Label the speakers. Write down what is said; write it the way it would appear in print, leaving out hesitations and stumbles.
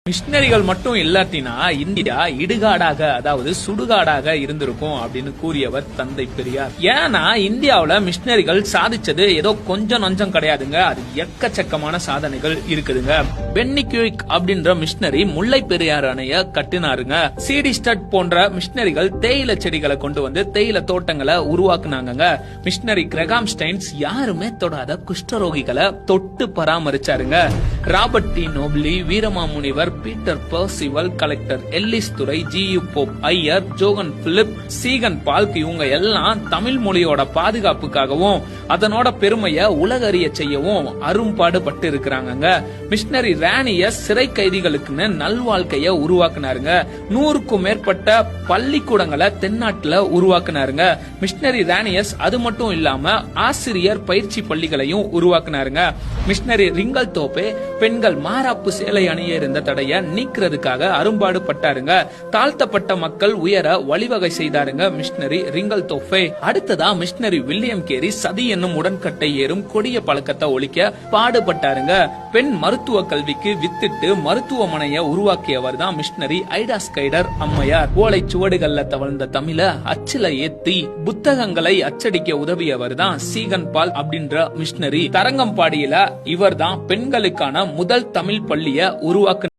Speaker 1: மிஷினரிகள் மட்டும் இல்லாட்டினா இந்தியா இடுகாடாக அதாவது சுடுகாடாக இருந்திருக்கும் அப்படின்னு கூறியவர் தந்தை பெரியார். ஏன்னா இந்தியாவுல மிஷினரிகள் சாதிச்சது ஏதோ கொஞ்சம் நஞ்சம் கிடையாதுங்க, அது எக்கச்சக்கமான சாதனைகள் இருக்குதுங்க. பென்னி குயிக் அப்படின்ற மிஷினரி முல்லை பெரியார் அணைய கட்டினாருங்க. சீடிஸ்டட் போன்ற மிஷினரிகள் தேயிலை செடிகளை கொண்டு வந்து தேயிலை தோட்டங்களை உருவாக்குனாங்க. மிஷினரி கிரகாம் ஸ்டைன்ஸ் யாருமே தொடாத குஷ்டரோகிகளை தொட்டு பராமரிச்சாருங்க. Robert De Nobili, Veeramamunivar, Peter Percival, collector Ellis துரை, G U. Pope Iyer, Johann Philipp, Ziegenbalg இவங்க எல்லாம் தமிழ் மொழியோட பாதுகாப்புக்காகவும் அதனோட பெருமையை உலகறிய செய்யவும் அரும்பாடுபட்டு இருக்கிறாங்க. மிஷினரி ராணியஸ் சிறை கைதிகளுக்குன்னு நல்வாழ்க்கைய உருவாக்குனாருங்க. 100க்கும் மேற்பட்ட பள்ளிக்கூடங்களை தென்னாட்டுல உருவாக்குனாருங்க. மிஷினரி ராணியஸ் அது மட்டும் இல்லாம ஆசிரியர் பயிற்சி பள்ளிகளையும் உருவாக்குனாருங்க. மிஷினரி ரிங்கல் தோப்பே பெண்கள் மாராப்பு சேலை அணிய இருந்த தடைய நீக்கிறதுக்காக அரும்பாடு பட்டாருங்க. தாழ்த்தப்பட்ட மக்கள் உயர வழிவகை செய்தாருங்க மிஷினரி ரிங்கல் தோப்பே. அடுத்ததா மிஷினரி வில்லியம் கேரி சதி என்னும் உடன்கட்டை ஏறும் கொடிய பழக்கத்தை ஒழிக்க பாடுபட்டாருங்க. பெண் மருத்துவ கல்விக்கு வித்திட்டு மருத்துவமனையை உருவாக்கியவர் தான் மிஷினரி ஐடா ஸ்கைடர் அம்மையார். ஓலை சுவடுகள்ல தவழ்ந்த தமிழ அச்சில ஏத்தி புத்தகங்களை அச்சடிக்க உதவியவர் தான் சீகன் பால் அப்படின்ற மிஷினரி. தரங்கம்பாடியில இவர் தான் பெண்களுக்கான முதல் தமிழ் பள்ளிய உருவாக்கு